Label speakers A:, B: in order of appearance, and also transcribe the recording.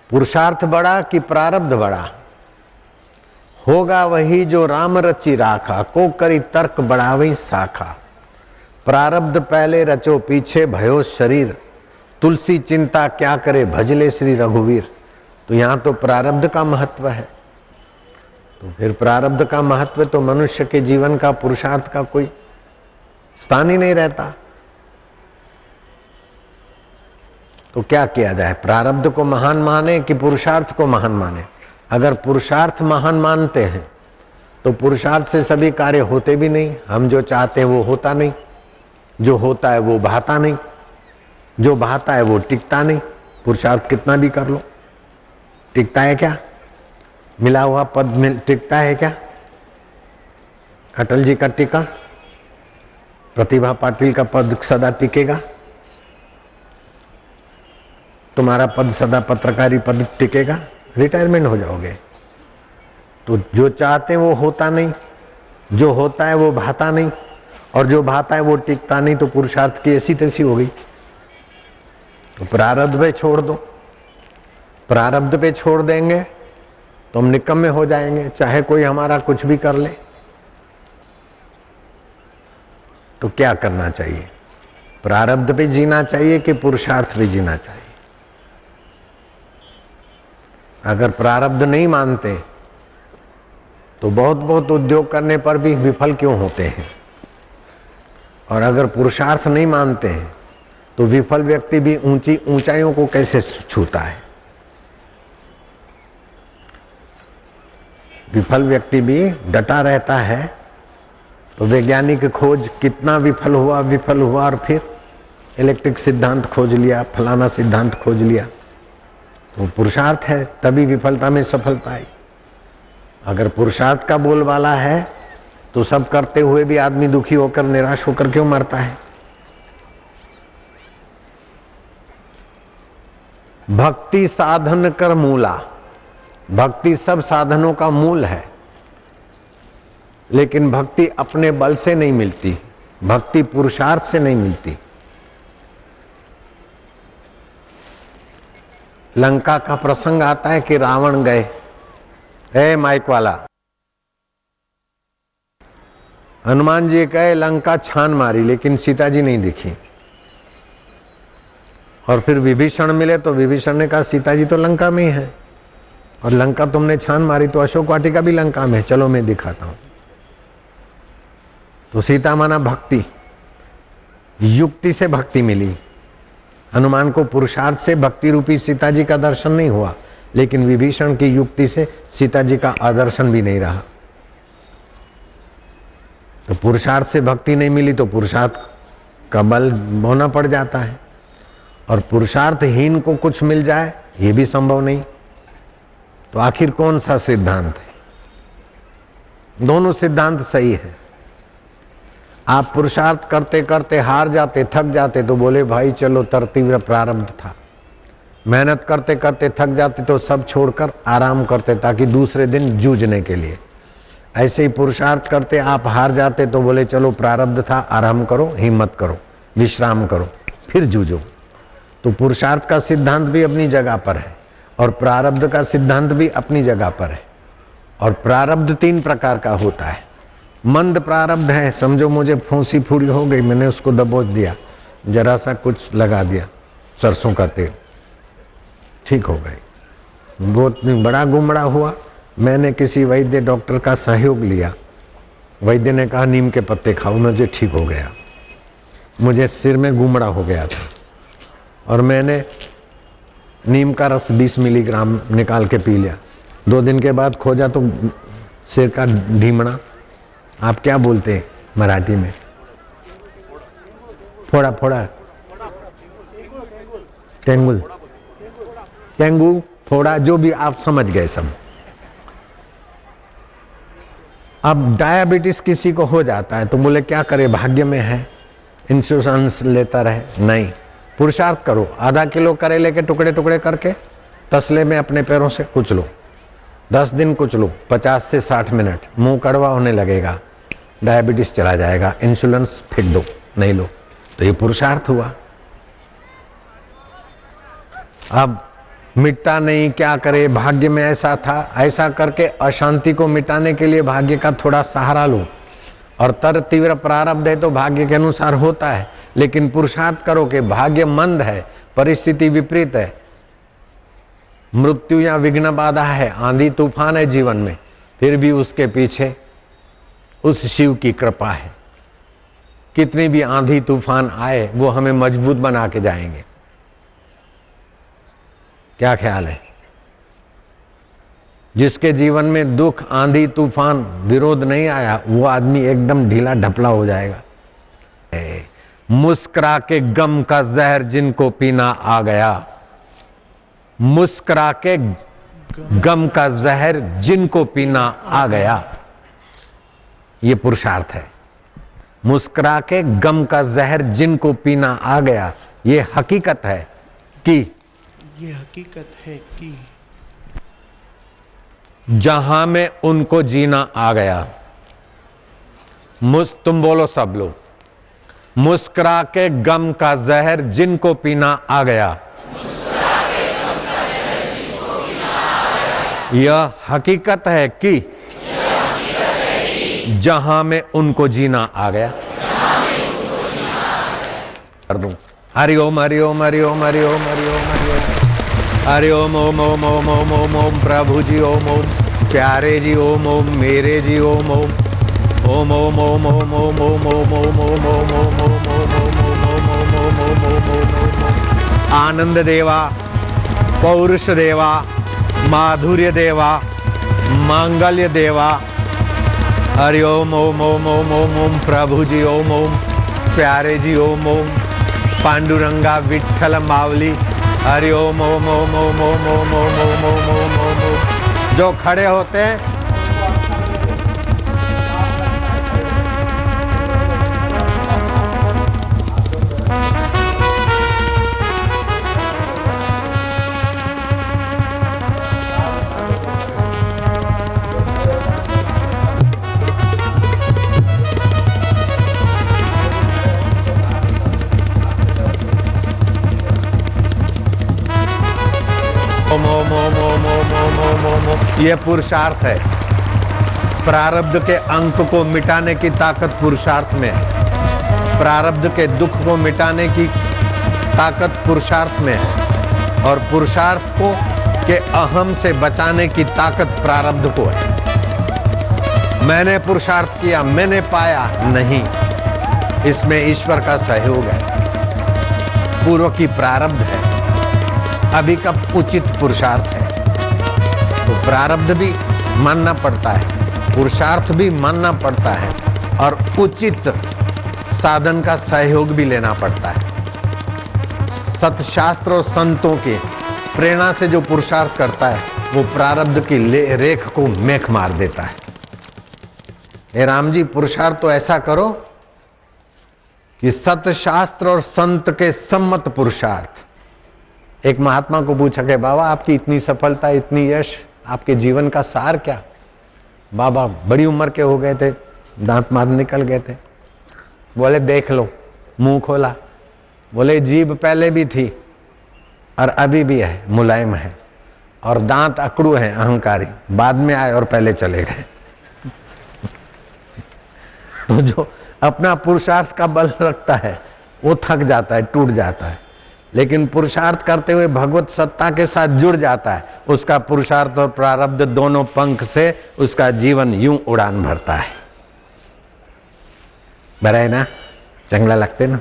A: पुरुषार्थ बड़ा कि प्रारब्ध बड़ा? होगा वही जो राम रचि राखा, को करी तर्क बढ़ावई शाखा। प्रारब्ध पहले रचो पीछे भयो शरीर, तुलसी चिंता क्या करे भजले श्री रघुवीर। तो यहाँ तो प्रारब्ध का महत्व है। तो फिर प्रारब्ध का महत्व तो मनुष्य के जीवन का, पुरुषार्थ का कोई स्थान ही नहीं रहता। तो क्या किया जाए? प्रारब्ध को महान माने कि पुरुषार्थ को महान माने? अगर पुरुषार्थ महान मानते हैं तो पुरुषार्थ से सभी कार्य होते भी नहीं। हम जो चाहते हैं वो होता नहीं, जो होता है वो भाता नहीं, जो भाता है वो टिकता नहीं। पुरुषार्थ कितना भी कर लो, टिकता है क्या? मिला हुआ पद टिकता है क्या? अटल जी का टिका, प्रतिभा पाटिल का पद सदा टिकेगा? तुम्हारा पद सदा, पत्रकारी पद टिकेगा? रिटायरमेंट हो जाओगे। तो जो चाहते हैं वो होता नहीं, जो होता है वो भाता नहीं, और जो भाता है वो टिकता नहीं। तो पुरुषार्थ की ऐसी तैसी हो गई। तो प्रारब्ध पे छोड़ दो। प्रारब्ध पे छोड़ देंगे तो हम निकम्मे हो जाएंगे, चाहे कोई हमारा कुछ भी कर ले। तो क्या करना चाहिए? प्रारब्ध पे जीना चाहिए कि पुरुषार्थ पे जीना चाहिए? अगर प्रारब्ध नहीं मानते तो बहुत बहुत उद्योग करने पर भी विफल क्यों होते हैं? और अगर पुरुषार्थ नहीं मानते हैं तो विफल व्यक्ति भी ऊंची ऊंचाइयों को कैसे छूता है? विफल व्यक्ति भी डटा रहता है। तो वैज्ञानिक खोज कितना विफल हुआ और फिर इलेक्ट्रिक सिद्धांत खोज लिया, फलाना सिद्धांत खोज लिया। तो पुरुषार्थ है, तभी विफलता में सफलता आई। अगर पुरुषार्थ का बोलबाला है तो सब करते हुए भी आदमी दुखी होकर, निराश होकर क्यों मरता है? भक्ति साधन कर मूला। भक्ति सब साधनों का मूल है, लेकिन भक्ति अपने बल से नहीं मिलती, भक्ति पुरुषार्थ से नहीं मिलती। लंका का प्रसंग आता है कि रावण गए, ए माइक वाला, हनुमान जी कहे लंका छान मारी लेकिन सीता जी नहीं दिखी। और फिर विभीषण मिले तो विभीषण ने कहा सीता जी तो लंका में ही है, और लंका तुमने छान मारी तो अशोक वाटिका भी लंका में है, चलो मैं दिखाता हूं। तो सीता माना भक्ति, युक्ति से भक्ति मिली। हनुमान को पुरुषार्थ से भक्ति रूपी सीता जी का दर्शन नहीं हुआ, लेकिन विभीषण की युक्ति से सीता जी का आदर्शन भी नहीं रहा। तो पुरुषार्थ से भक्ति नहीं मिली तो पुरुषार्थ का बल होना पड़ जाता है, और पुरुषार्थहीन को कुछ मिल जाए ये भी संभव नहीं। तो आखिर कौन सा सिद्धांत है? दोनों सिद्धांत सही है। आप पुरुषार्थ करते करते हार जाते, थक जाते तो बोले भाई चलो तरतीव्र प्रारब्ध था। मेहनत करते करते थक जाते तो सब छोड़कर आराम करते ताकि दूसरे दिन जूझने के लिए। ऐसे ही पुरुषार्थ करते आप हार जाते तो बोले चलो प्रारब्ध था, आराम करो, हिम्मत करो, विश्राम करो, फिर जूझो। तो पुरुषार्थ का सिद्धांत भी अपनी जगह पर है और प्रारब्ध का सिद्धांत भी अपनी जगह पर है। और प्रारब्ध 3 प्रकार का होता है। मंद प्रारब्ध है, समझो मुझे फूंसी फूड़ी हो गई, मैंने उसको दबोच दिया, जरा सा कुछ लगा दिया सरसों का तेल, ठीक हो गई। बहुत बड़ा गुमड़ा हुआ, मैंने किसी वैद्य डॉक्टर का सहयोग लिया, वैद्य ने कहा नीम के पत्ते खाओ, मुझे ठीक हो गया। मुझे सिर में गुमड़ा हो गया था और मैंने नीम का रस 20 मिलीग्राम निकाल के पी लिया। 2 दिन के बाद खोजा तो सिर का ढीमड़ा, आप क्या बोलते हैं मराठी में? फोड़ा फोड़ा, टेंगुल, टेंगू, फोड़ा, जो भी आप समझ गए सब। अब डायबिटीज किसी को हो जाता है तो बोले क्या करे, भाग्य में है, इंश्योरेंस लेता रहे। नहीं, पुरुषार्थ करो, आधा किलो करेले के टुकड़े टुकड़े करके तसले में अपने पैरों से कुचलो, 10 दिन कुचलो, 50 से 60 मिनट, मुंह कड़वा होने लगेगा, डायबिटीज चला जाएगा, इंश्योरेंस फेंक दो, नहीं लो। तो ये पुरुषार्थ हुआ। अब मिटता नहीं, क्या करे, भाग्य में ऐसा था, ऐसा करके अशांति को मिटाने के लिए भाग्य का थोड़ा सहारा लो। और तर तीव्र प्रारब्ध है तो भाग्य के अनुसार होता है, लेकिन पुरुषार्थ करो कि भाग्य मंद है, परिस्थिति विपरीत है, मृत्यु या विघ्न बाधा है, आंधी तूफान है जीवन में, फिर भी उसके पीछे उस शिव की कृपा है। कितनी भी आंधी तूफान आए वो हमें मजबूत बना के जाएंगे। क्या ख्याल है? जिसके जीवन में दुख, आंधी तूफान, विरोध नहीं आया, वो आदमी एकदम ढीला ढपला हो जाएगा। मुस्कुरा के गम का जहर जिनको पीना आ गया, मुस्कुरा के गम का जहर जिनको पीना आ गया, ये पुरुषार्थ है। मुस्कुरा के गम का जहर जिनको पीना आ गया, ये हकीकत है कि जहां में उनको जीना आ गया। तुम बोलो सब लोग, मुस्कुरा के गम का जहर जिनको पीना आ गया, यह हकीकत है कि जहां में उनको जीना आ गया। कर दो हरि ओम हरि ओम हरि ओम हरि ओम हरि ओम हरि ओम हरि ओम ओम ओम ओम ओम ओम ओम प्रभु जी ओम ओम, प्यारे जी ओम ओम, मेरे जी ओम ओम ओम ओम ओम ओम ओम ओम ओम ओम ओम ओम ओम ओम, आनंद देवा, पौरुष देवा, माधुर्य देवा, मांगल्य देवा, हरि ओम ओम ओम ओम ओम ओम प्रभु जी ओम ओम, प्यारे जी ओम ओम, पांडुरंगा विठ्ठल मावली, हरि ओम ओम ओम ओम ओम ओम ओम ओम ओम ओम ओम। जो खड़े होते हैं ये पुरुषार्थ है। प्रारब्ध के अंक को मिटाने की ताकत पुरुषार्थ में है, प्रारब्ध के दुख को मिटाने की ताकत पुरुषार्थ में है, और पुरुषार्थ को के अहम से बचाने की ताकत प्रारब्ध को है। मैंने पुरुषार्थ किया, मैंने पाया, नहीं, इसमें ईश्वर का सहयोग है, पूर्व की प्रारब्ध है, अभी का उचित पुरुषार्थ है। तो प्रारब्ध भी मानना पड़ता है, पुरुषार्थ भी मानना पड़ता है, और उचित साधन का सहयोग भी लेना पड़ता है। सतशास्त्र और संतों के प्रेरणा से जो पुरुषार्थ करता है वो प्रारब्ध की रेख को मेख मार देता है। हे राम जी, पुरुषार्थ तो ऐसा करो कि सतशास्त्र और संत के सम्मत पुरुषार्थ। एक महात्मा को पूछा कि बाबा आपकी इतनी सफलता, इतनी यश, आपके जीवन का सार क्या? बाबा बड़ी उम्र के हो गए थे, दांत मार निकल गए थे। बोले देख लो, मुंह खोला, बोले जीभ पहले भी थी और अभी भी है, मुलायम है, और दांत अकड़ू हैं, अहंकारी, बाद में आए और पहले चले गए। तो जो अपना पुरुषार्थ का बल रखता है वो थक जाता है, टूट जाता है, लेकिन पुरुषार्थ करते हुए भगवत सत्ता के साथ जुड़ जाता है, उसका पुरुषार्थ और प्रारब्ध दोनों पंख से उसका जीवन यूं उड़ान भरता है। बराबर है ना? चंगला लगते ना?